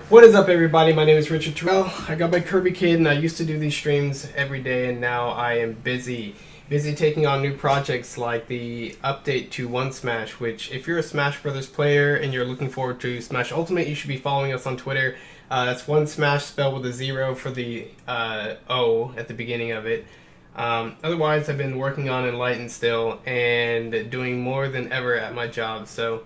What is up, everybody? My name is Richard Terrell. I got my Kirby kid, and I used to do these streams every day, and now I am busy taking on new projects like the update to One Smash, which if you're a Smash Brothers player and you're looking forward to Smash Ultimate, you should be following us on Twitter. That's One Smash spelled with a 0 for the O at the beginning of it. Otherwise, I've been working on Enlightened still and doing more than ever at my job, so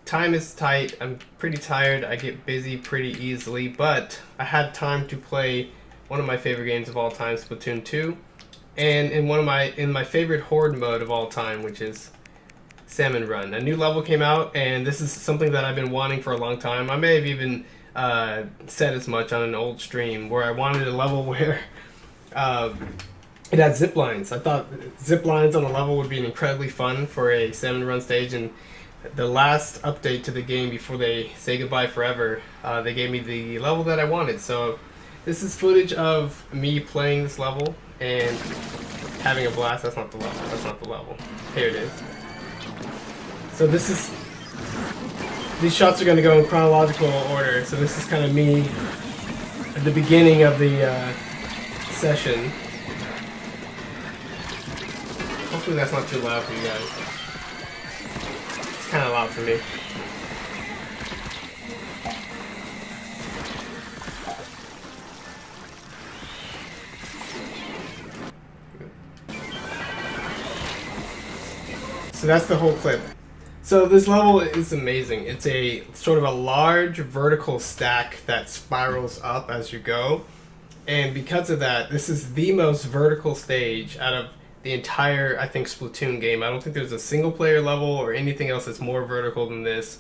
time is tight. I'm pretty tired. I get busy pretty easily, but I had time to play one of my favorite games of all time, Splatoon 2, and in my favorite horde mode of all time, which is Salmon Run. A new level came out, and this is something that I've been wanting for a long time. I may have even said as much on an old stream where I wanted a level where it had zip lines. I thought zip lines on a level would be incredibly fun for a Salmon Run stage, and the last update to the game before they say goodbye forever, they gave me the level that I wanted. So this is footage of me playing this level and having a blast. That's not the level. That's not the level. Here it is. So these shots are going to go in chronological order. So this is kind of me at the beginning of the session. Hopefully that's not too loud for you guys. Kind of loud for me. So that's the whole clip. So this level is amazing. It's a sort of a large vertical stack that spirals up as you go. And because of that, this is the most vertical stage out of the entire, I think, Splatoon game. I don't think there's a single player level or anything else that's more vertical than this.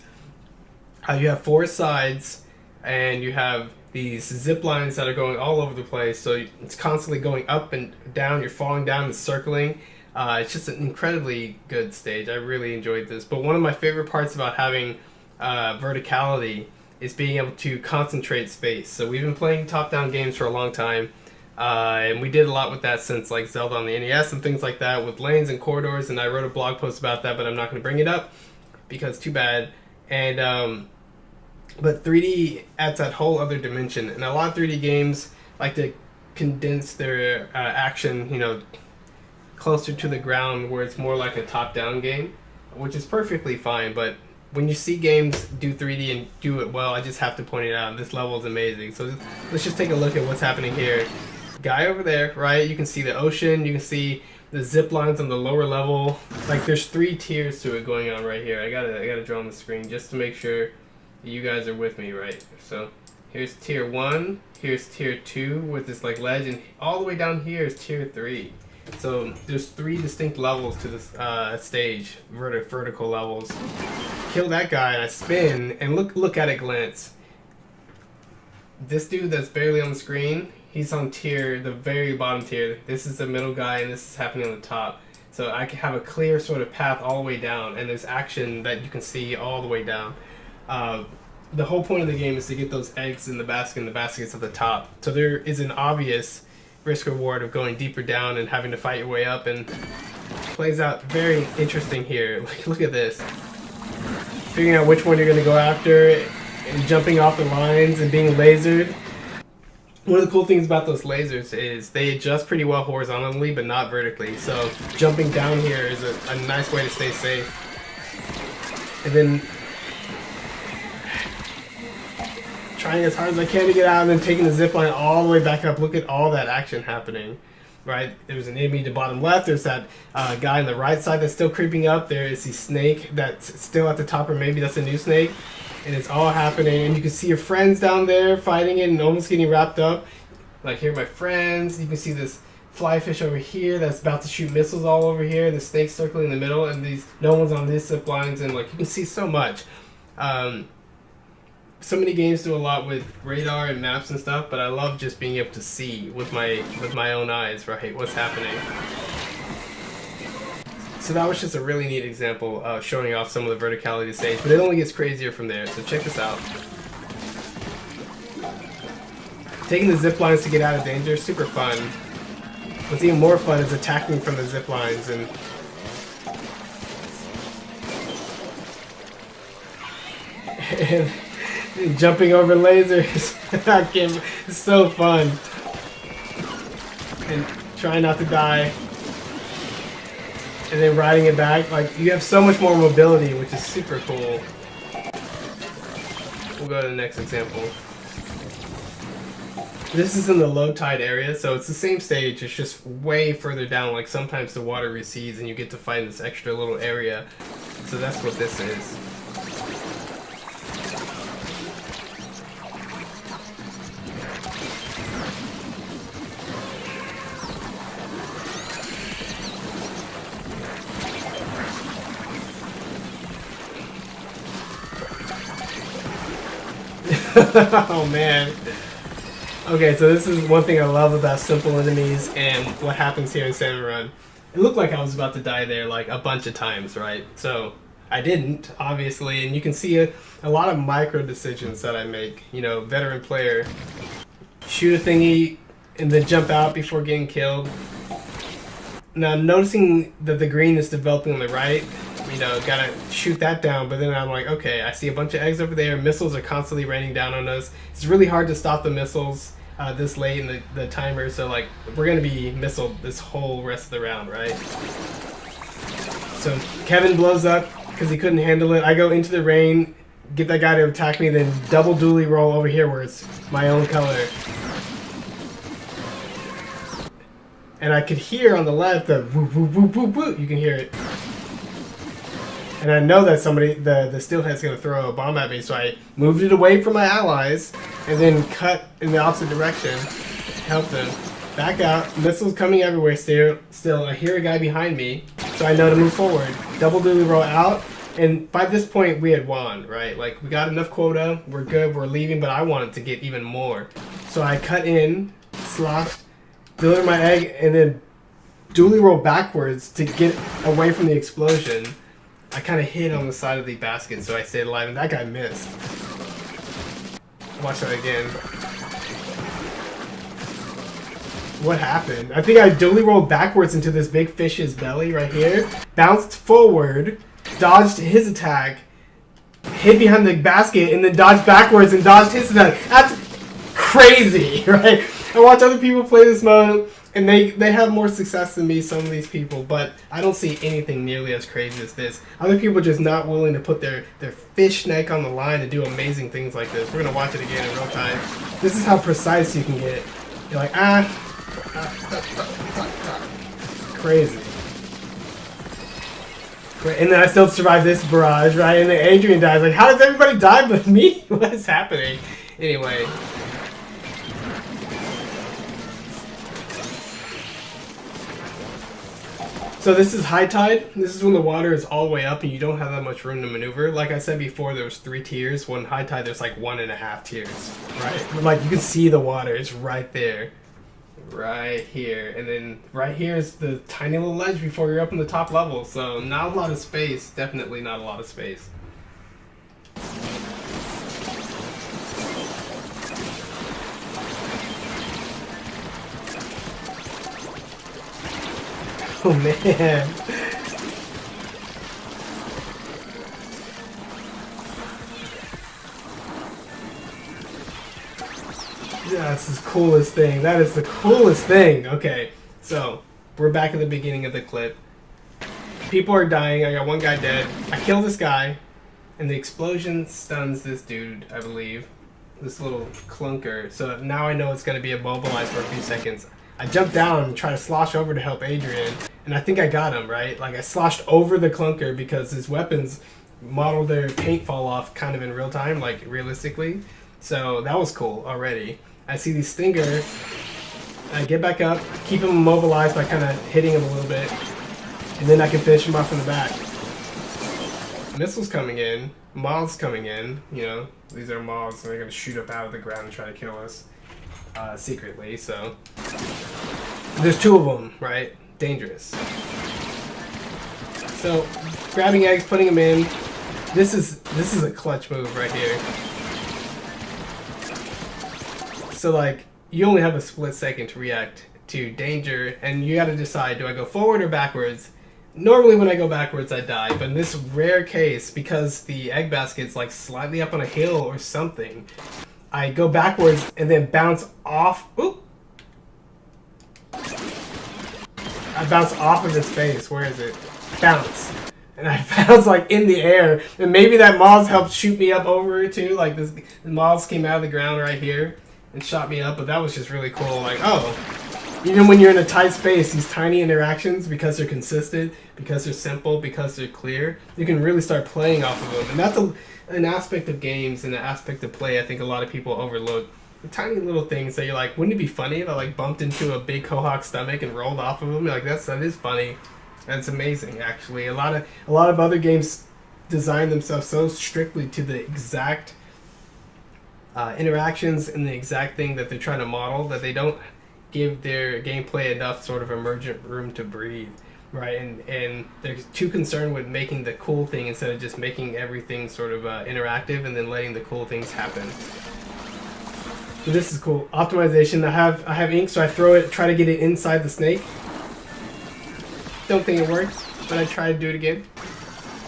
You have 4 sides, and you have these zip lines that are going all over the place, so it's constantly going up and down. You're falling down and circling. It's just an incredibly good stage. I really enjoyed this. But one of my favorite parts about having verticality is being able to concentrate space. So we've been playing top-down games for a long time. And we did a lot with that since like Zelda on the NES and things like that with lanes and corridors, and I wrote a blog post about that, but I'm not going to bring it up because too bad. And but 3D adds that whole other dimension, and a lot of 3D games like to condense their action, closer to the ground where it's more like a top-down game, which is perfectly fine. But when you see games do 3D and do it well, I just have to point it out. This level is amazing. So let's just take a look at what's happening here. Guy over there, right? You can see the ocean, you can see the zip lines on the lower level. Like there's 3 tiers to it going on right here. I gotta draw on the screen just to make sure you guys are with me, right? So here's tier 1, here's tier 2 with this like ledge, and all the way down here is tier 3. So there's 3 distinct levels to this stage, vertical levels. Kill that guy and I spin, and look at it glance. This dude that's barely on the screen, he's on the very bottom tier. This is the middle guy, and this is happening on the top. So I can have a clear sort of path all the way down, and there's action that you can see all the way down. The whole point of the game is to get those eggs in the basket, and the basket's at the top. So there is an obvious risk reward of going deeper down and having to fight your way up, and it plays out very interesting here. Like, look at this. Figuring out which one you're going to go after, and jumping off the lines and being lasered. One of the cool things about those lasers is they adjust pretty well horizontally, but not vertically. So jumping down here is a nice way to stay safe. And then trying as hard as I can to get out, and then taking the zip line all the way back up. Look at all that action happening. Right? There's an enemy to bottom left. There's that guy on the right side that's still creeping up. There is the snake that's still at the top, or maybe that's a new snake. And it's all happening, and you can see your friends down there fighting it and almost getting wrapped up. Like, here are my friends. You can see this fly fish over here that's about to shoot missiles all over here. The snake circling in the middle, and no one's on these zip lines, and like you can see so much. So many games do a lot with radar and maps and stuff, but I love just being able to see with my own eyes, right, what's happening. So that was just a really neat example of showing off some of the verticality of the stage, but it only gets crazier from there, so check this out. Taking the zip lines to get out of danger is super fun. What's even more fun is attacking from the zip lines, and Jumping over lasers. It's so fun. And trying not to die. And then riding it back. Like, you have so much more mobility, which is super cool. We'll go to the next example. This is in the low tide area, so it's the same stage, it's just way further down. Like, sometimes the water recedes and you get to find this extra little area. So that's what this is. Oh man. Okay, so this is one thing I love about simple enemies and what happens here in Salmon Run. It looked like I was about to die there like a bunch of times, right? So I didn't, obviously, and you can see a lot of micro decisions that I make. You know, veteran player, shoot a thingy and then jump out before getting killed. Now noticing that the green is developing on the right, you know, gotta shoot that down, but then I'm like, okay, I see a bunch of eggs over there, missiles are constantly raining down on us. It's really hard to stop the missiles this late in the timer, so like, we're gonna be missiled this whole rest of the round, right? So Kevin blows up because he couldn't handle it. I go into the rain, get that guy to attack me, then double dually roll over here where it's my own color. And I could hear on the left the whoop, whoop, whoop, whoop, whoop. You can hear it. And I know that somebody, the steelhead's going to throw a bomb at me, so I moved it away from my allies and then cut in the opposite direction. Help them. Back out. Missiles coming everywhere still. I hear a guy behind me, so I know to move forward. Double dually roll out. And by this point, we had won, right? Like, we got enough quota. We're good. We're leaving, but I wanted to get even more. So I cut in, sloshed, deliver my egg, and then dually roll backwards to get away from the explosion. I kind of hid on the side of the basket, so I stayed alive, and that guy missed. Watch that again. What happened? I think I dually rolled backwards into this big fish's belly right here, bounced forward, dodged his attack, hid behind the basket, and then dodged backwards and dodged his attack. That's crazy, right? I watch other people play this mode, and they have more success than me, some of these people, but I don't see anything nearly as crazy as this. Other people are just not willing to put their fish neck on the line to do amazing things like this. We're going to watch it again in real time. This is how precise you can get. You're like, crazy. And then I still survive this barrage, right? And then Adrian dies. Like, how does everybody die but me? What is happening? Anyway. So this is high tide. This is when the water is all the way up and you don't have that much room to maneuver. Like I said before, there was 3 tiers. When high tide, there's like 1.5 tiers, right? Like, you can see the water. It's right there. Right here. And then right here is the tiny little ledge before you're up in the top level. So not a lot of space. Definitely not a lot of space. Oh man. Yeah, that's the coolest thing. That is the coolest thing. Okay, so we're back at the beginning of the clip. People are dying. I got one guy dead. I kill this guy, and the explosion stuns this dude, I believe. This little clunker. So now I know it's going to be immobilized for a few seconds. I jump down and try to slosh over to help Adrian, and I think I got him, right? Like, I sloshed over the clunker because his weapons model their paint fall off kind of in real time, like realistically. So that was cool already. I see the stinger, I get back up, keep him immobilized by kind of hitting him a little bit, and then I can finish him off in the back. Missiles coming in, moths coming in, you know, these are moths, and they're going to shoot up out of the ground and try to kill us. Secretly, so there's 2 of them, right? Dangerous. So grabbing eggs, putting them in. This is a clutch move right here. So like, you only have a split second to react to danger, and you got to decide: do I go forward or backwards? Normally when I go backwards I die, but in this rare case, because the egg basket's like slightly up on a hill or something, I go backwards and then bounce off. Oop! I bounce off of his face. Where is it? Bounce. And I bounce like in the air. And maybe that moss helped shoot me up over it too. Like this, the moss came out of the ground right here and shot me up. But that was just really cool. Like, oh, even when you're in a tight space, these tiny interactions, because they're consistent, because they're simple, because they're clear, you can really start playing off of them. And that's an aspect of games and an aspect of play I think a lot of people overlook. The tiny little things that you're like, wouldn't it be funny if I like bumped into a big Quahog stomach and rolled off of him? Like that is funny. And it's amazing actually. A lot of other games design themselves so strictly to the exact interactions and the exact thing that they're trying to model that they don't give their gameplay enough sort of emergent room to breathe. Right, and they're too concerned with making the cool thing instead of just making everything sort of interactive and then letting the cool things happen. So this is cool. Optimization. I have ink, so I throw it, try to get it inside the snake. Don't think it works, but I try to do it again.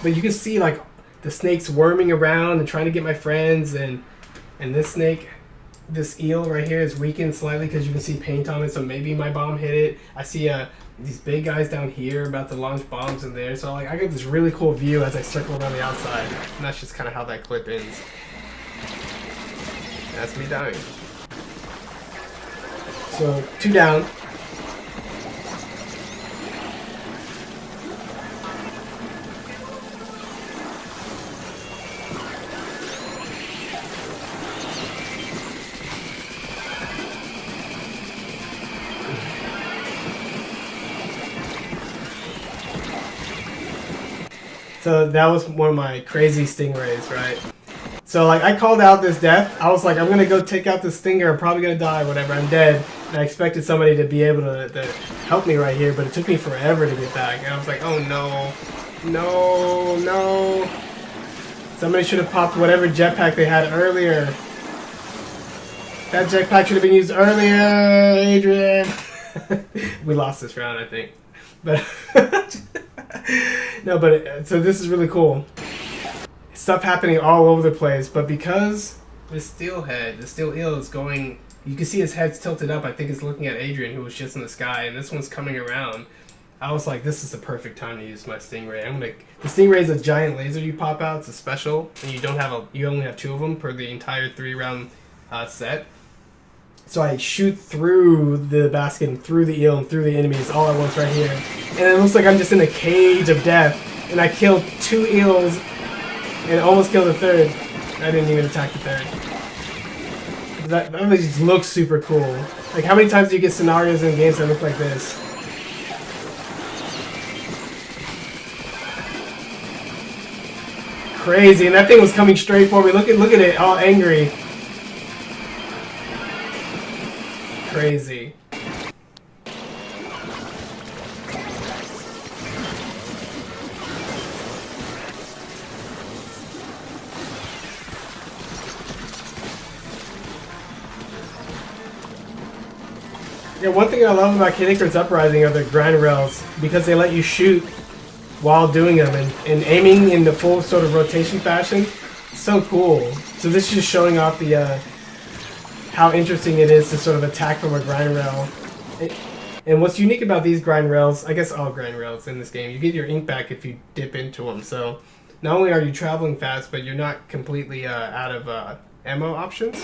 But you can see like the snake's worming around and trying to get my friends, and this snake, this eel right here is weakened slightly because you can see paint on it, so maybe my bomb hit it. I see these big guys down here about to launch bombs in there, so like I get this really cool view as I circle around the outside, and that's just kind of how that clip ends. That's me dying. So 2 down. So that was one of my crazy stingrays, right? So like I called out this death. I was like, I'm gonna go take out this stinger. I'm probably gonna die, whatever. I'm dead. And I expected somebody to be able to help me right here, but it took me forever to get back. And I was like, oh no, no. Somebody should have popped whatever jetpack they had earlier. That jetpack should have been used earlier, Adrian. We lost this round, I think. But no, but so this is really cool. Stuff happening all over the place, but because the steel eel is going, you can see his head's tilted up. I think it's looking at Adrian, who was just in the sky, and this one's coming around. I was like, this is the perfect time to use my stingray. The stingray is a giant laser you pop out. It's a special, and you only have 2 of them per the entire 3-round set. So I shoot through the basket and through the eel and through the enemies all at once right here. And it looks like I'm just in a cage of death. And I killed 2 eels and almost killed a 3rd. I didn't even attack the 3rd. That just looks super cool. Like, how many times do you get scenarios in games that look like this? Crazy. And that thing was coming straight for me. Look at it, all angry. Crazy. Yeah, one thing I love about Kid Icarus Uprising are the grind rails, because they let you shoot while doing them and aiming in the full sort of rotation fashion. So cool. So this is just showing off the how interesting it is to sort of attack from a grind rail. And what's unique about these grind rails, I guess all grind rails in this game, you get your ink back if you dip into them. So not only are you traveling fast, but you're not completely out of ammo options.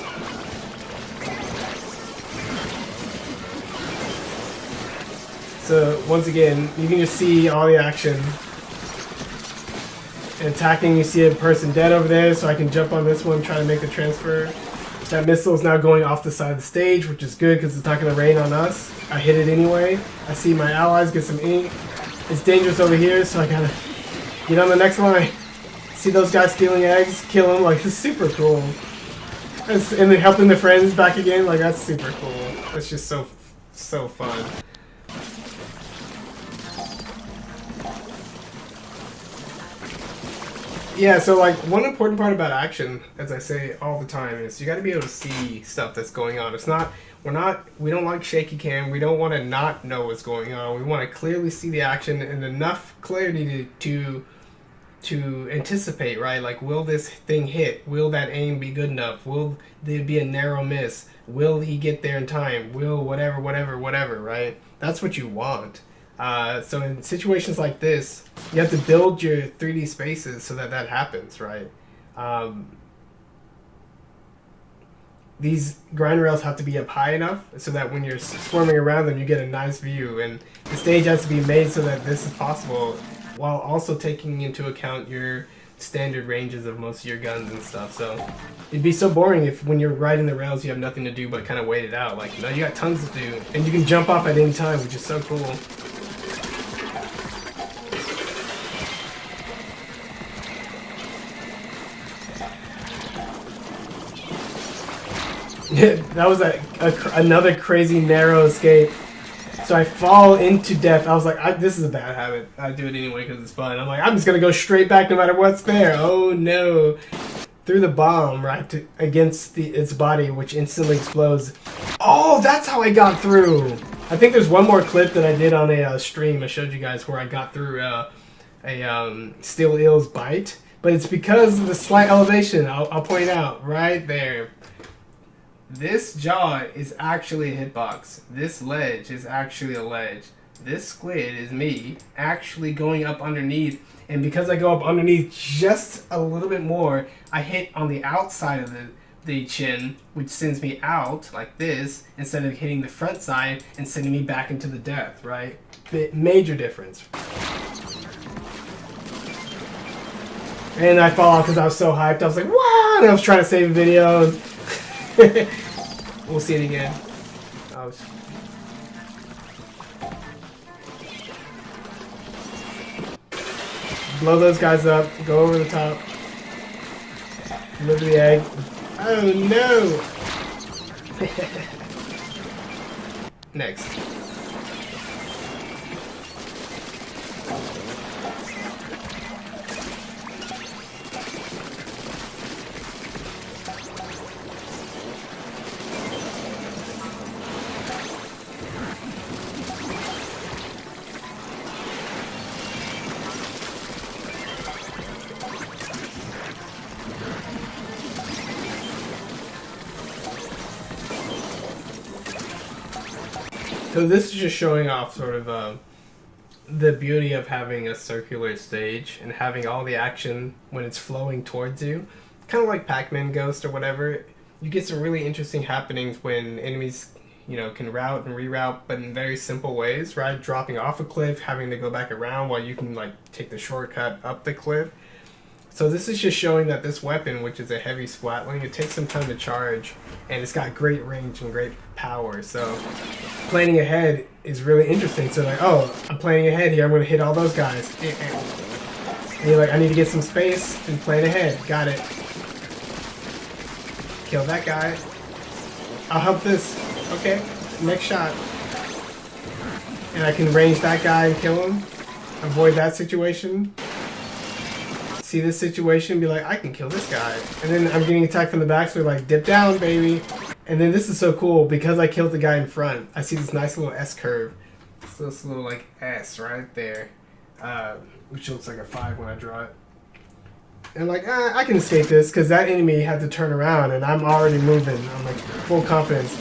So once again, you can just see all the action. And attacking, you see a person dead over there, so I can jump on this one, try to make the transfer. That missile is now going off the side of the stage, which is good because it's not going to rain on us. I hit it anyway. I see my allies get some ink. It's dangerous over here, so I gotta get on the next line. See those guys stealing eggs? Kill them. Like, it's super cool. And then helping the friends back again, like, that's super cool. It's just so fun. Yeah, so like one important part about action, as I say all the time, is you got to be able to see stuff that's going on. It's not we don't like shaky cam. We don't want to not know what's going on. We want to clearly see the action and enough clarity to anticipate, right? Like, will this thing hit? Will that aim be good enough? Will there be a narrow miss? Will he get there in time? Will whatever, right? That's what you want. So in situations like this, you have to build your 3D spaces so that that happens, right? These grind rails have to be up high enough so that when you're swarming around them, you get a nice view. And the stage has to be made so that this is possible, while also taking into account your standard ranges of most of your guns and stuff. So it'd be so boring if when you're riding the rails you have nothing to do but kind of wait it out. Like, no, you got tons to do, and you can jump off at any time, which is so cool. That was another crazy narrow escape. So I fall into death. I was like, this is a bad habit. I do it anyway because it's fun. I'm like, I'm just going to go straight back no matter what's there. Oh no. Threw the bomb right against its body, which instantly explodes. Oh, that's how I got through. I think there's one more clip that I did on a stream. I showed you guys where I got through a steel eel's bite. But it's because of the slight elevation. I'll point out right there. This jaw is actually a hitbox. This ledge is actually a ledge. This squid is me actually going up underneath. And because I go up underneath just a little bit more, I hit on the outside of the chin, which sends me out like this, instead of hitting the front side and sending me back into the death, right? Major difference. And I fall off because I was so hyped. I was like, wow! And I was trying to save a video. We'll see it again. Blow those guys up. Go over the top. Deliver the egg. Oh no! Next. So this is just showing off sort of the beauty of having a circular stage and having all the action when it's flowing towards you. Kind of like Pac-Man Ghost or whatever. You get some really interesting happenings when enemies, can route and reroute, but in very simple ways, right? Dropping off a cliff, having to go back around while you can take the shortcut up the cliff. So this is just showing that this weapon, which is a heavy splatling, it takes some time to charge, and it's got great range and great power. So planning ahead is really interesting. So oh, I'm planning ahead here. I'm going to hit all those guys. And you're like, I need to get some space and plan ahead. Got it. Kill that guy. I'll help this. Okay, next shot. And I can range that guy and kill him. Avoid that situation. See this situation, be like, I can kill this guy. And then I'm getting attacked from the back, so we're like, dip down, baby. And then this is so cool, because I killed the guy in front, I see this nice little S curve. So this little S right there. Which looks like a 5 when I draw it. And I'm like, I can escape this, because that enemy had to turn around, and I'm already moving. I'm like, full confidence.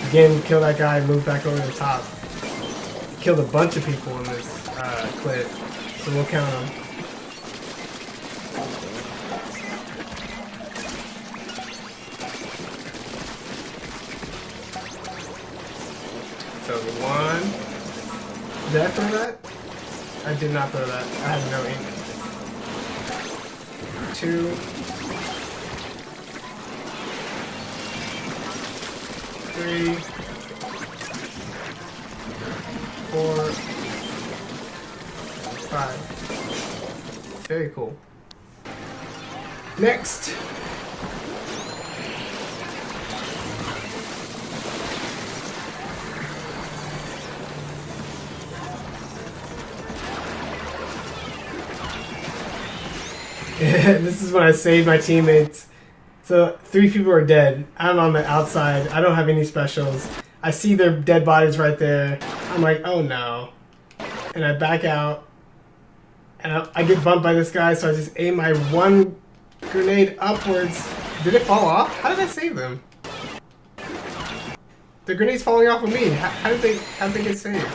Again, kill that guy, move back over the top. Killed a bunch of people in this clip, so we'll count them. So 1. Did I throw that? I did not throw that. I have no ink. 2. 3. 4. 5. Very cool. Next. This is when I saved my teammates. So 3 people are dead. I'm on the outside. I don't have any specials. I see their dead bodies right there. I'm like, oh no. And I back out. And I get bumped by this guy, so I just aim my one grenade upwards. Did it fall off? How did I save them? The grenade's falling off of me. How did they get saved?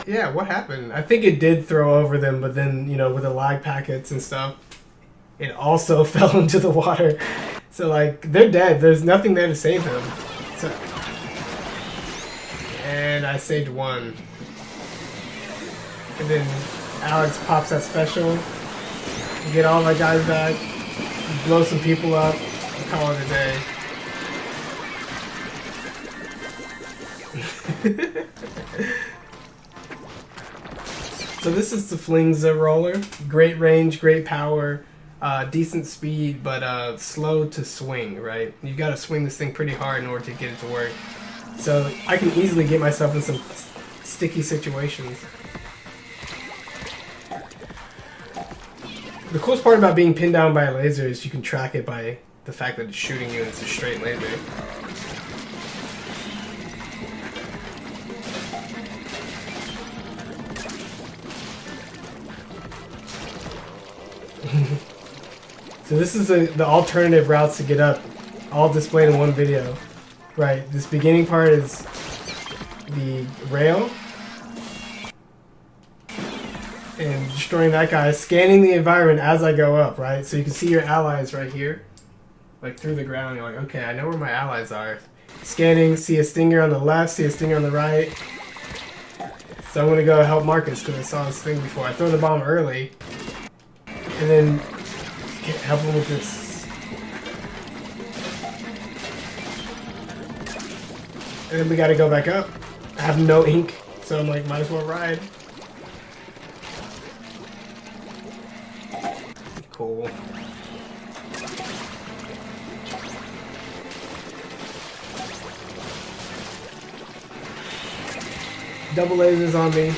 Yeah, what happened? I think it did throw over them, but then, you know, with the lag packets and stuff, it also fell into the water. So, like, they're dead. There's nothing there to save them. So, and I saved one. And then Alex pops that special. Get all my guys back. Blow some people up. And call it a day. So this is the Flingza roller. Great range, great power, decent speed, but slow to swing, right? You gotta swing this thing pretty hard in order to get it to work. So I can easily get myself in some sticky situations. The coolest part about being pinned down by a laser is you can track it by the fact that it's shooting you and it's a straight laser. So this is the alternative routes to get up, all displayed in one video. Right, this beginning part is the rail. And destroying that guy, scanning the environment as I go up, right? So you can see your allies right here. Like through the ground, you're like, okay, I know where my allies are. Scanning, see a stinger on the left, see a stinger on the right. So I'm gonna go help Marcus because I saw this thing before. I throw the bomb early. And then help him with this. And then we gotta go back up. I have no ink, so I'm like, might as well ride. Cool. Double lasers on me.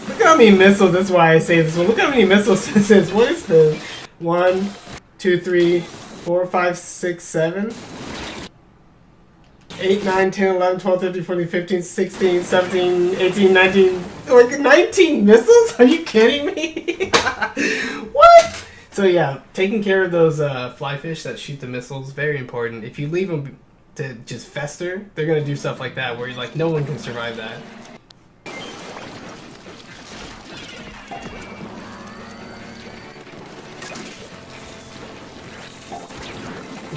Look how many missiles, that's why I say this one. Look how many missiles this is. What is this? 1, 2, 3, 4, 5, 6, 7, 8, 9, 10, 11, 12, 13, 14, 15, 16, 17, 18, 19. Like 19 missiles? Are you kidding me? What? So yeah, taking care of those fly fish that shoot the missiles, very important. If you leave them to just fester, they're going to do stuff like that where you're like, no one can survive that.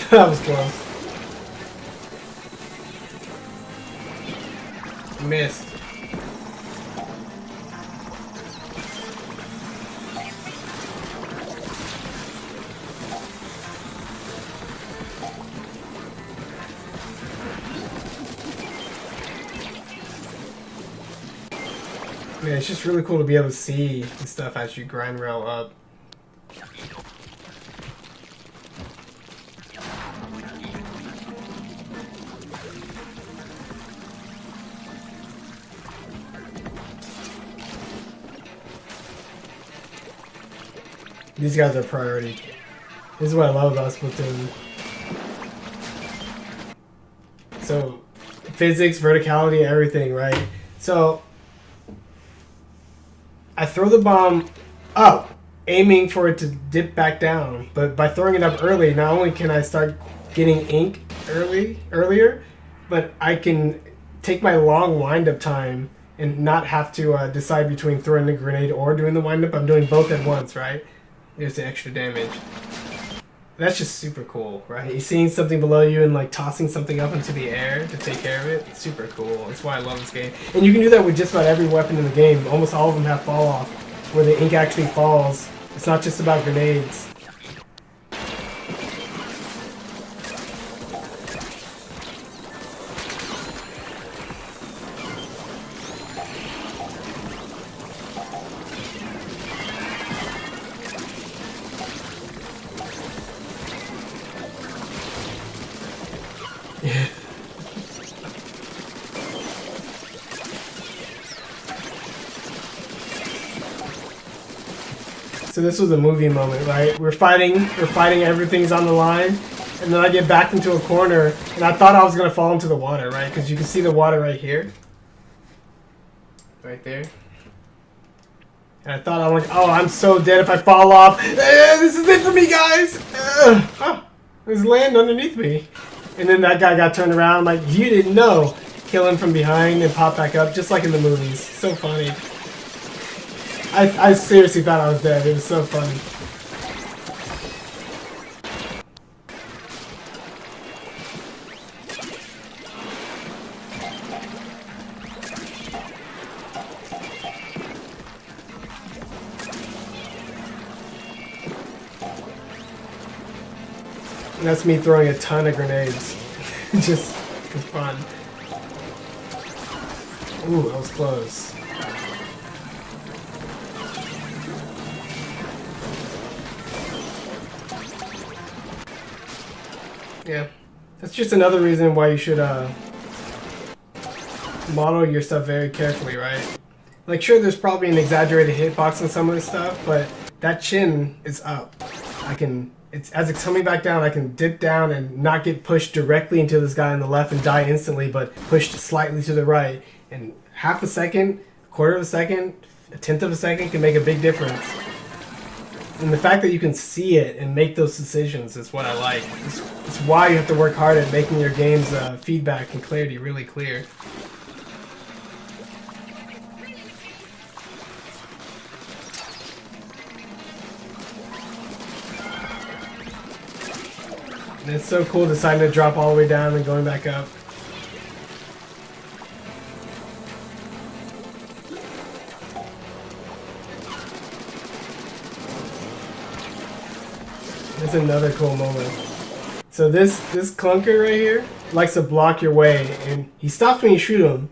That was close. Missed. Man, it's just really cool to be able to see the stuff as you grind rail up. These guys are priority. This is what I love about Splatoon. So, physics, verticality, everything, right? So, I throw the bomb up, aiming for it to dip back down. But by throwing it up early, not only can I start getting ink earlier, but I can take my long wind-up time and not have to decide between throwing the grenade or doing the wind-up. I'm doing both at once, right? There's the extra damage. That's just super cool, right? You're seeing something below you and like tossing something up into the air to take care of it. It's super cool. That's why I love this game. And you can do that with just about every weapon in the game. Almost all of them have fall off, where the ink actually falls. It's not just about grenades. So this was a movie moment, right? We're fighting, everything's on the line, and then I get backed into a corner, and I thought I was gonna fall into the water, right? Because you can see the water right here, right there. And I thought, I'm like, oh, I'm so dead if I fall off. This is it for me, guys. Oh, there's land underneath me, and then that guy got turned around, like you didn't know. Kill him from behind and pop back up, just like in the movies. So funny. I seriously thought I was dead. It was so funny. And that's me throwing a ton of grenades. Just for fun. Ooh, that was close. Yeah, that's just another reason why you should model your stuff very carefully, right? Like, sure, there's probably an exaggerated hitbox on some of this stuff, but that chin is up. As it's coming back down, I can dip down and not get pushed directly into this guy on the left and die instantly, but pushed slightly to the right. And half a second, quarter of a second, a tenth of a second can make a big difference. And the fact that you can see it and make those decisions is what I like. It's why you have to work hard at making your game's feedback and clarity really clear. And it's so cool deciding to drop all the way down and going back up. That's another cool moment. So this clunker right here likes to block your way, and he stops when you shoot him.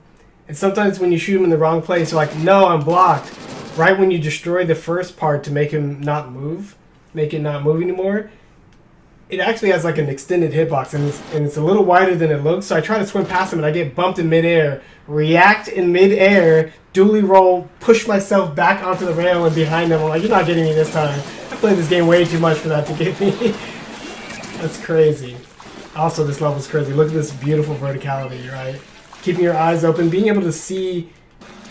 And sometimes when you shoot him in the wrong place, you're like, no, I'm blocked. Right when you destroy the first part to make him not move, make it not move anymore, it actually has like an extended hitbox, and it's a little wider than it looks. So I try to swim past him, and I get bumped in midair, react in midair, dually roll, push myself back onto the rail and behind him. I'm like, you're not getting me this time. I played this game way too much for that to get me. That's crazy. Also, this level's crazy. Look at this beautiful verticality, right? Keeping your eyes open, being able to see,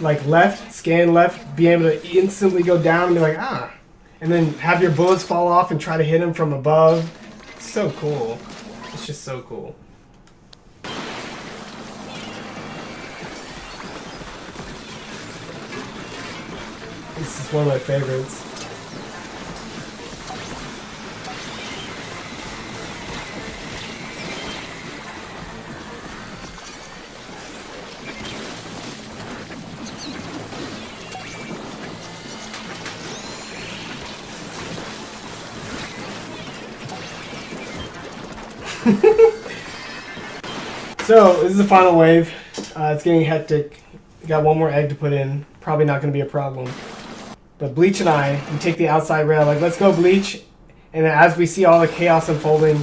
like, left, scan left, being able to instantly go down and be like, ah. And then have your bullets fall off and try to hit him from above. It's so cool. It's just so cool. This is one of my favorites. So, this is the final wave. It's getting hectic. Got one more egg to put in. Probably not going to be a problem. But Bleach and I, we take the outside rail. Like, let's go, Bleach. And as we see all the chaos unfolding,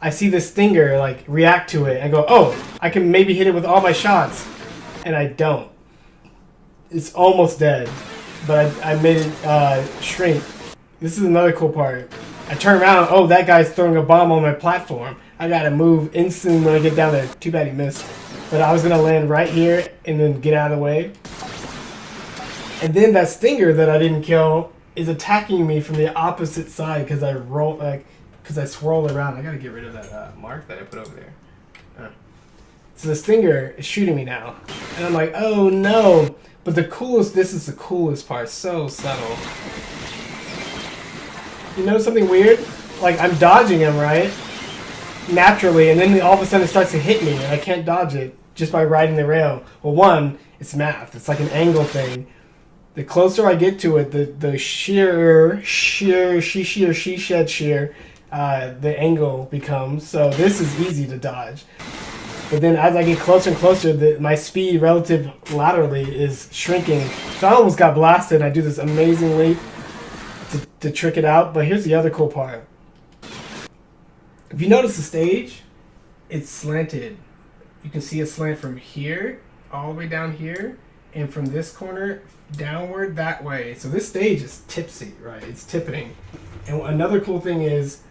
I see the stinger, like, react to it. And go, oh, I can maybe hit it with all my shots. And I don't. It's almost dead. But I made it shrink. This is another cool part. I turn around, oh, that guy's throwing a bomb on my platform. I gotta move instantly when I get down there. Too bad he missed. But I was gonna land right here and then get out of the way. And then that stinger that I didn't kill is attacking me from the opposite side because I swirl around. I gotta get rid of that mark that I put over there. So the stinger is shooting me now. And I'm like, oh no. But this is the coolest part. So subtle. You know something weird? Like, I'm dodging him, right? Naturally, and then all of a sudden it starts to hit me, and I can't dodge it just by riding the rail. Well, one, it's math. It's like an angle thing. The closer I get to it, the sheer, the angle becomes. So this is easy to dodge. But then as I get closer and closer, my speed relative laterally is shrinking. So I almost got blasted. I do this amazing leap to trick it out. But here's the other cool part. If you notice the stage, it's slanted. You can see it slant from here all the way down here, and from this corner downward that way. So this stage is tipsy, right? It's tipping. And another cool thing is,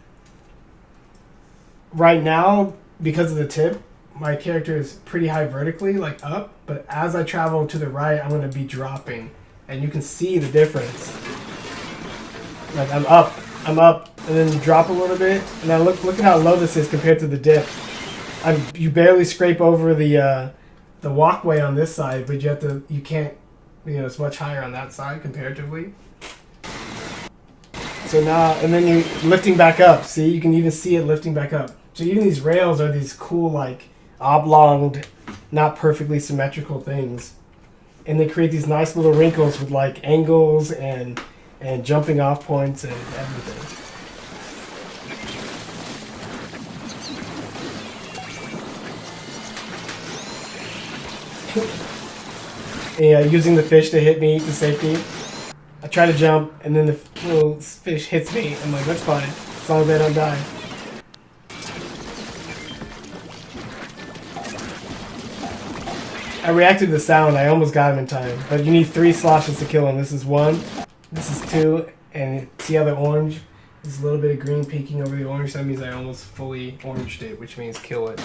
right now, because of the tip, my character is pretty high vertically, like up, but as I travel to the right, I'm going to be dropping. And you can see the difference. Like, I'm up, and then drop a little bit, and now look at how low this is compared to the dip. You barely scrape over the walkway on this side, but you can't, it's much higher on that side comparatively. So now, and then you're lifting back up. See, you can even see it lifting back up. So even these rails are these cool, like, oblonged, not perfectly symmetrical things. And they create these nice little wrinkles with, like, angles and jumping off points and everything. Yeah, using the fish to hit me to safety. I try to jump, and then the little fish hits me. I'm like, that's fine, as long as I don't die. I reacted to the sound. I almost got him in time, but you need 3 sloshes to kill him. This is 1, this is 2, and see how the orange? There's a little bit of green peeking over the orange. That means I almost fully oranged it, which means kill it.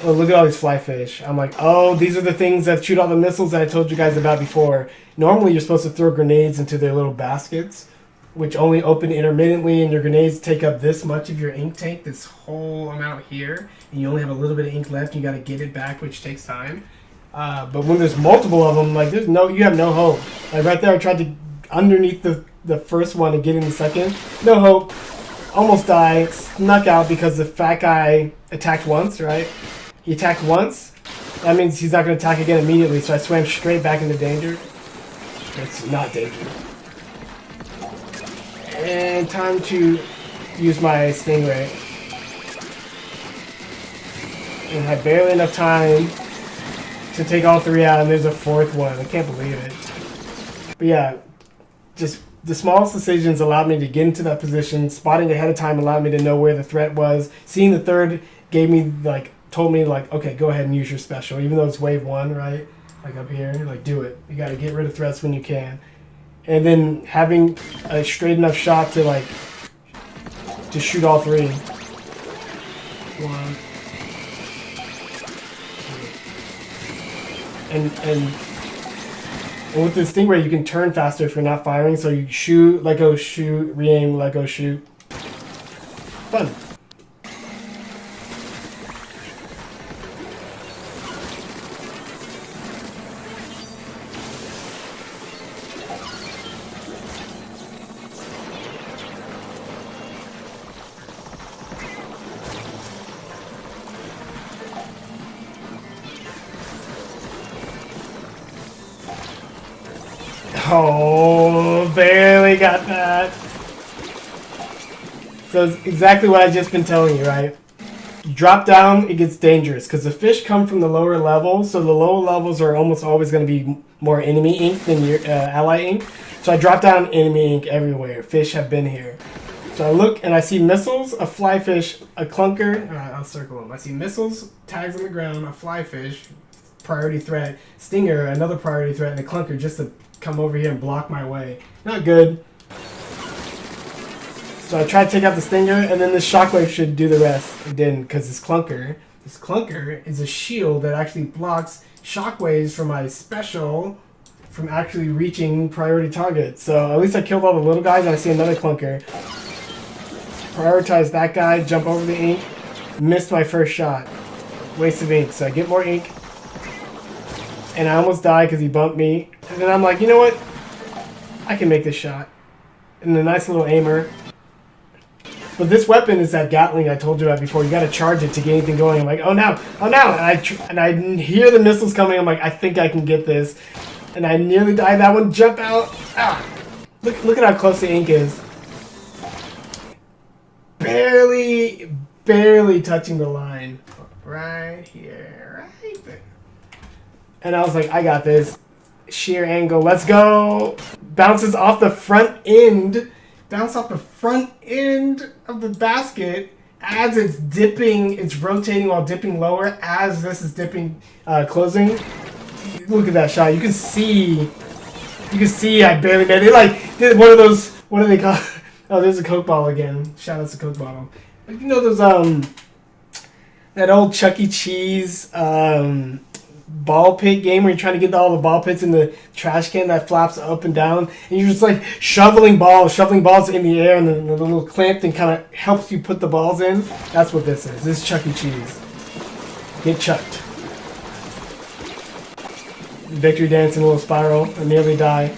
Oh, look at all these fly fish. I'm like, oh, these are the things that shoot all the missiles that I told you guys about before. Normally, you're supposed to throw grenades into their little baskets, which only open intermittently, and your grenades take up this much of your ink tank, this whole amount here, and you only have a little bit of ink left. You got to get it back, which takes time. But when there's multiple of them, like, you have no hope. Like right there, I tried to underneath the first one and get in the second. No hope. Almost died. Snuck out because the fat guy attacked once, right? He attacked once. That means he's not going to attack again immediately, so I swam straight back into danger. It's not danger. And time to use my stingray. And had barely enough time to take all 3 out, and there's a 4th one. I can't believe it. But yeah, just the smallest decisions allowed me to get into that position. Spotting ahead of time allowed me to know where the threat was. Seeing the 3rd gave me, like, told me, like, okay, go ahead and use your special. Even though it's wave 1, right? Like up here, like, do it. You got to get rid of threats when you can. And then having a straight enough shot to, like, to shoot all 3. 1, 2. And with this stingray, you can turn faster if you're not firing. So you shoot, let go, shoot, re-aim, let go, shoot. Fun. Oh, barely got that. So it's exactly what I've just been telling you, right? You drop down, it gets dangerous because the fish come from the lower levels, so the lower levels are almost always going to be more enemy ink than your ally ink. So I drop down enemy ink everywhere. Fish have been here. So I look and I see missiles, a fly fish, a clunker. I'll circle them. I see missiles, tags on the ground, a fly fish, priority threat, stinger, another priority threat, and a clunker just to come over here and block my way. Not good. So I tried to take out the stinger, and then this shockwave should do the rest. It didn't, because this clunker is a shield that actually blocks shockwaves from my special from actually reaching priority targets. So at least I killed all the little guys, and I see another clunker. Prioritize that guy, jump over the ink. Missed my first shot. Waste of ink. So I get more ink. And I almost died because he bumped me. And then I'm like, you know what? I can make this shot. And a nice little aimer. But this weapon is that Gatling I told you about before. You got to charge it to get anything going. I'm like, oh no, oh no! And I hear the missiles coming. I'm like, I think I can get this. And I nearly died. That one jump out. Ah! Look at how close the ink is. Barely touching the line. Right here, right there. And I was like, I got this. Sheer angle. Let's go. Bounces off the front end. Bounce off the front end of the basket as it's dipping, it's rotating while dipping lower. As this is dipping, closing. Look at that shot. You can see I barely made it. Like, did one of those, what do they call? Oh, there's a Coke bottle again. Shout out to Coke bottle. Like, you know those, that old Chuck E. Cheese, ball pit game where you're trying to get all the ball pits in the trash can that flaps up and down, and you're just like shoveling balls in the air, and the little clamp thing kind of helps you put the balls in. That's what this is. This is Chuck E. Cheese. Get chucked. Victory dance in a little spiral. I nearly die.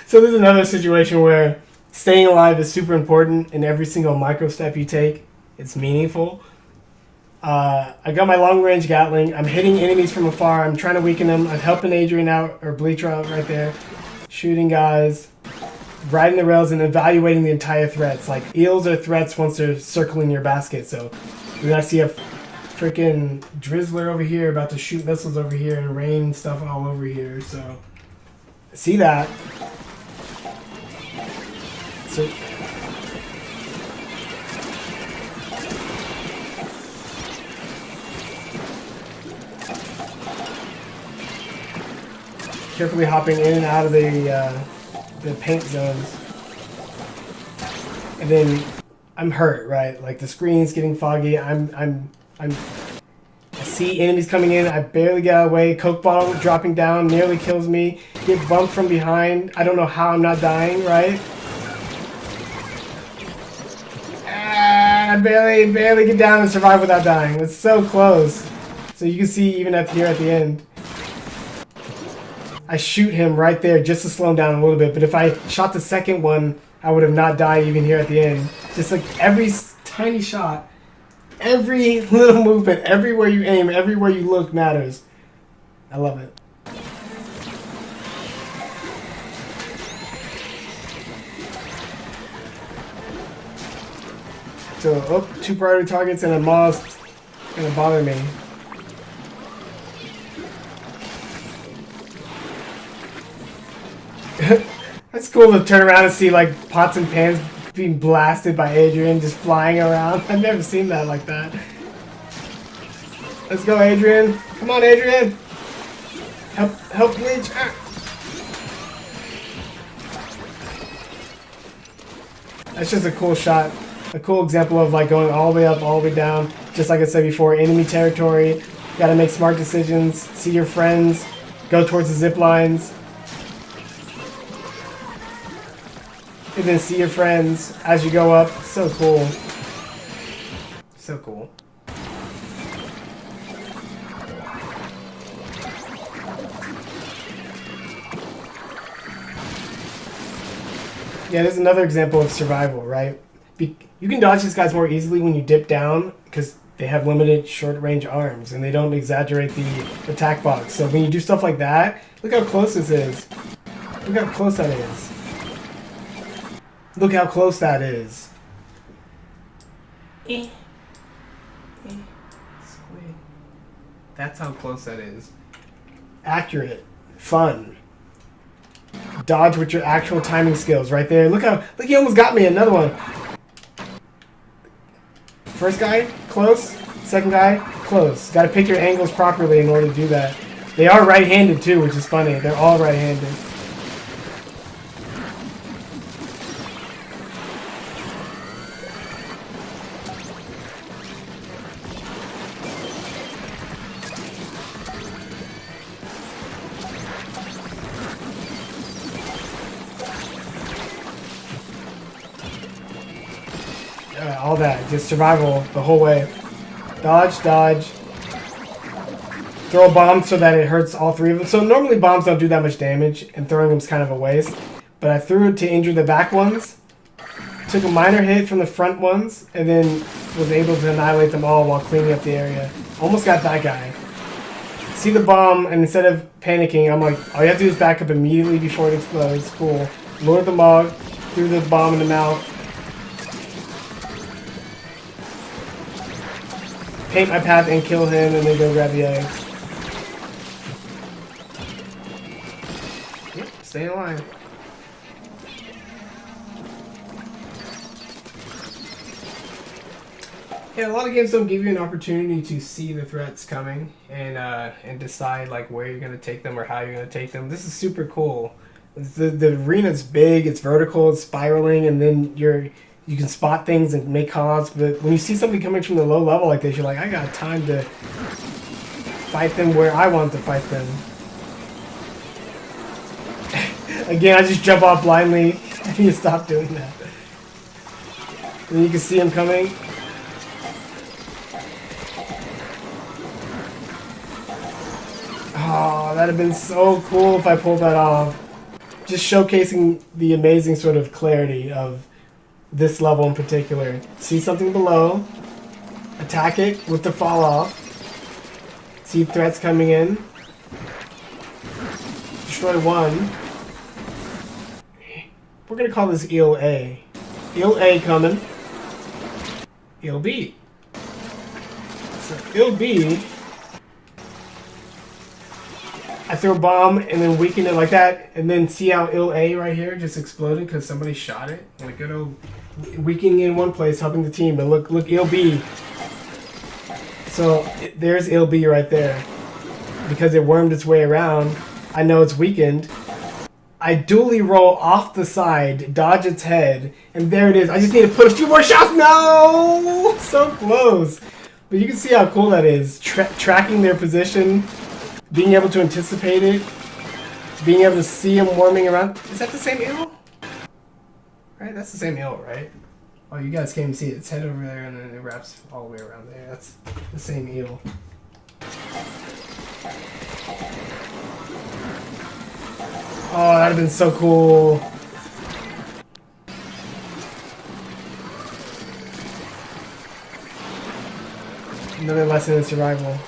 So this is another situation where staying alive is super important, and every single micro step you take, it's meaningful. I got my long range Gatling. I'm hitting enemies from afar. I'm trying to weaken them. I'm helping Adrian out, or Bleacher out right there. Shooting guys. Riding the rails and evaluating the entire threats. Like, eels are threats once they're circling your basket. So then I see a freaking Drizzler over here about to shoot missiles over here and rain stuff all over here. So see that. So carefully hopping in and out of the paint zones, and then I'm hurt, right? Like, the screen's getting foggy. I see enemies coming in. I barely get out of the way. Coke bottle dropping down nearly kills me. Get bumped from behind. I don't know how I'm not dying, right? I barely get down and survive without dying. It's so close. So you can see even up here at the end. I shoot him right there just to slow him down a little bit. But if I shot the second one, I would have not died even here at the end. Just like every tiny shot, every little movement, everywhere you aim, everywhere you look matters. I love it. So, 2 priority targets and a Maw's gonna bother me. That's cool to turn around and see, like, pots and pans being blasted by Adrian just flying around. I've never seen that like that. Let's go, Adrian. Come on, Adrian. Help Bleach. Ah. That's just a cool shot. A cool example of, like, going all the way up, all the way down. Just like I said before, enemy territory. You gotta make smart decisions. See your friends. Go towards the zip lines. And then see your friends as you go up. So cool. So cool. Yeah, there's another example of survival, right? You can dodge these guys more easily when you dip down because they have limited short-range arms and they don't exaggerate the attack box. So when you do stuff like that, look how close this is. Look how close that is. Look how close that is. That's how close that is. Accurate. Fun. Dodge with your actual timing skills right there. Look, he almost got me. Another one. First guy, close. Second guy, close. Got to pick your angles properly in order to do that. They are right-handed too, which is funny. They're all right-handed. All that, just survival the whole way. Dodge, dodge. Throw a bomb so that it hurts all 3 of them. So normally bombs don't do that much damage, and throwing them is kind of a waste. But I threw it to injure the back ones Took a minor hit from the front ones, and then was able to annihilate them all while cleaning up the area. Almost got that guy. See the bomb, and instead of panicking, I'm like, all you have to do is back up immediately before it explodes. Cool. Lured the Mog, threw the bomb in the mouth. Paint my path and kill him, and then go grab the eggs. Yep, stay alive. Yeah, a lot of games don't give you an opportunity to see the threats coming and decide like where you're gonna take them or how you're gonna take them. This is super cool. The arena's big, it's vertical, it's spiraling, and then you can spot things and make calls. But when you see somebody coming from the low level like this, you're like, I got time to fight them where I want to fight them. Again, I just jump off blindly. I need to stop doing that. And you can see him coming. Oh, that'd have been so cool if I pulled that off. Just showcasing the amazing sort of clarity of this level in particular. See something below, attack it with the fall off. See threats coming in. Destroy one. We're gonna call this Eel A. Eel A coming. Eel B. So Eel B. I throw a bomb and then weaken it like that, and then see how Ill A right here just exploded because somebody shot it. Like good old weakening in one place, helping the team. But look, Ill B. So there's Ill B right there. Because it wormed its way around, I know it's weakened. I dually roll off the side, dodge its head, and there it is. I just need to put a few more shots. No! So close. But you can see how cool that is. Tracking their position. Being able to anticipate it, being able to see him warming around. Is that the same eel? Right? That's the same eel, right? Oh, you guys can't even see it. Its head over there and then it wraps all the way around there. That's the same eel. Oh, that'd have been so cool. Another lesson in survival.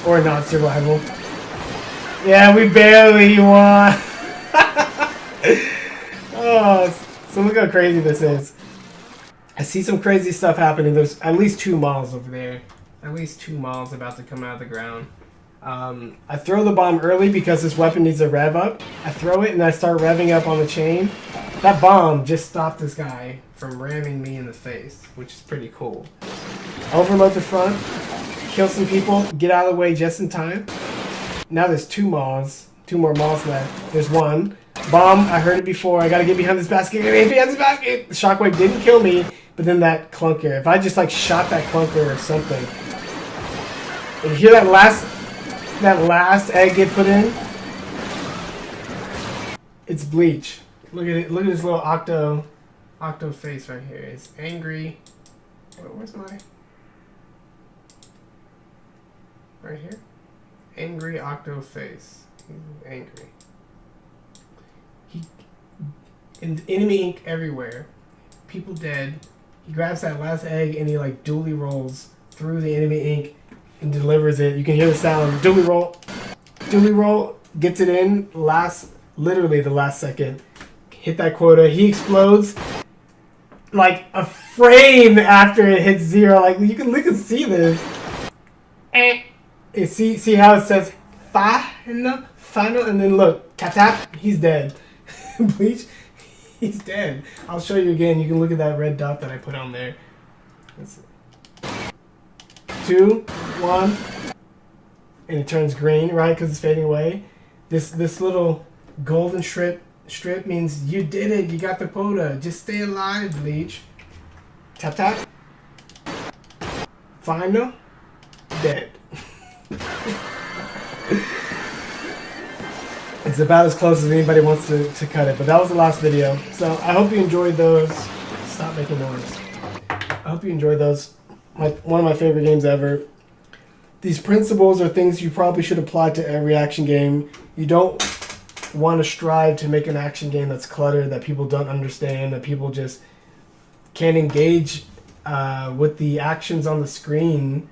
Or not survival. Yeah, we barely won. Oh, so look how crazy this is. I see some crazy stuff happening. There's at least 2 miles over there. At least 2 miles about to come out of the ground. I throw the bomb early because this weapon needs a rev up. I throw it and I start revving up on the chain. That bomb just stopped this guy from ramming me in the face, which is pretty cool. Overload the front. Kill some people, get out of the way just in time. Now there's 2 maws. 2 more maws left. There's 1. Bomb, I heard it before. I gotta get behind this basket. Get behind this basket! The shockwave didn't kill me, but then that clunker. If I just like shot that clunker or something. And you hear that last egg get put in? It's bleach. Look at it. Look at this little octo face right here. It's angry. Where's my... Right here? Angry octo face. He's angry. Enemy ink everywhere. People dead. He grabs that last egg and he like dually rolls through the enemy ink and delivers it. You can hear the sound. Dually roll, gets it in, literally the last second. Hit that quota. He explodes like a frame after it hits 0. Like you can see this. See how it says final, and then look, tap, he's dead. Bleach, he's dead. I'll show you again. You can look at that red dot that I put on there. Let's see. 2, 1, and it turns green, right? Because it's fading away. This little golden strip means you did it. You got the quota. Just stay alive, Bleach. Tap. Final, dead. It's about as close as anybody wants to cut it. But that was the last video. So I hope you enjoyed those. Stop making noise. I hope you enjoyed those. One of my favorite games ever. These principles are things you probably should apply to every action game. You don't want to strive to make an action game that's cluttered, that people don't understand, that people just can't engage with the actions on the screen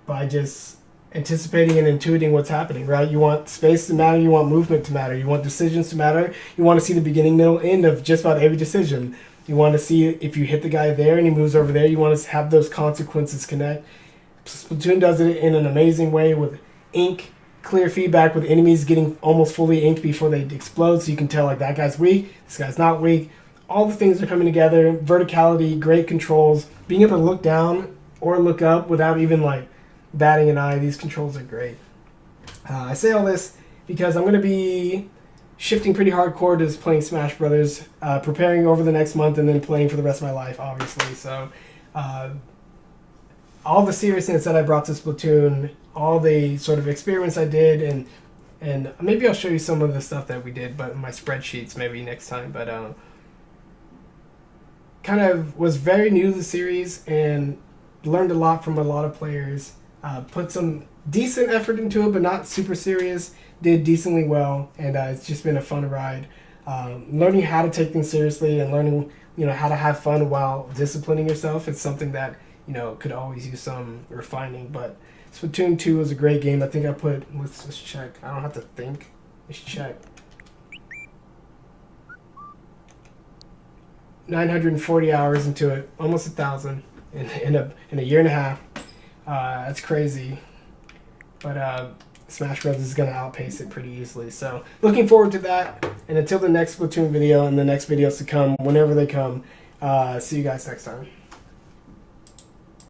by just anticipating and intuiting what's happening, right? You want space to matter, you want movement to matter, you want decisions to matter, you want to see the beginning, middle, end of just about every decision. You want to see if you hit the guy there and he moves over there, you want to have those consequences connect. Splatoon does it in an amazing way with ink, clear feedback with enemies getting almost fully inked before they explode, so you can tell like that guy's weak, this guy's not weak. All the things are coming together. Verticality, great controls, being able to look down or look up without even like batting an eye. These controls are great. I say all this because I'm going to be shifting pretty hardcore to playing Smash Brothers, preparing over the next month, and then playing for the rest of my life, obviously. So all the seriousness that I brought to Splatoon, all the sort of experiments I did, and maybe I'll show you some of the stuff that we did, but my spreadsheets maybe next time. But kind of was very new to the series and learned a lot from a lot of players. Put some decent effort into it, but not super serious. Did decently well, and it's just been a fun ride. Learning how to take things seriously and learning, how to have fun while disciplining yourself is something that, could always use some refining. But Splatoon 2 was a great game. I think I put, let's check. I don't have to think. Let's check. 940 hours into it, almost 1,000 in a year and a half. That's crazy. But Smash Bros. Is going to outpace it pretty easily. So looking forward to that. And until the next Splatoon video and the next videos to come, whenever they come, see you guys next time.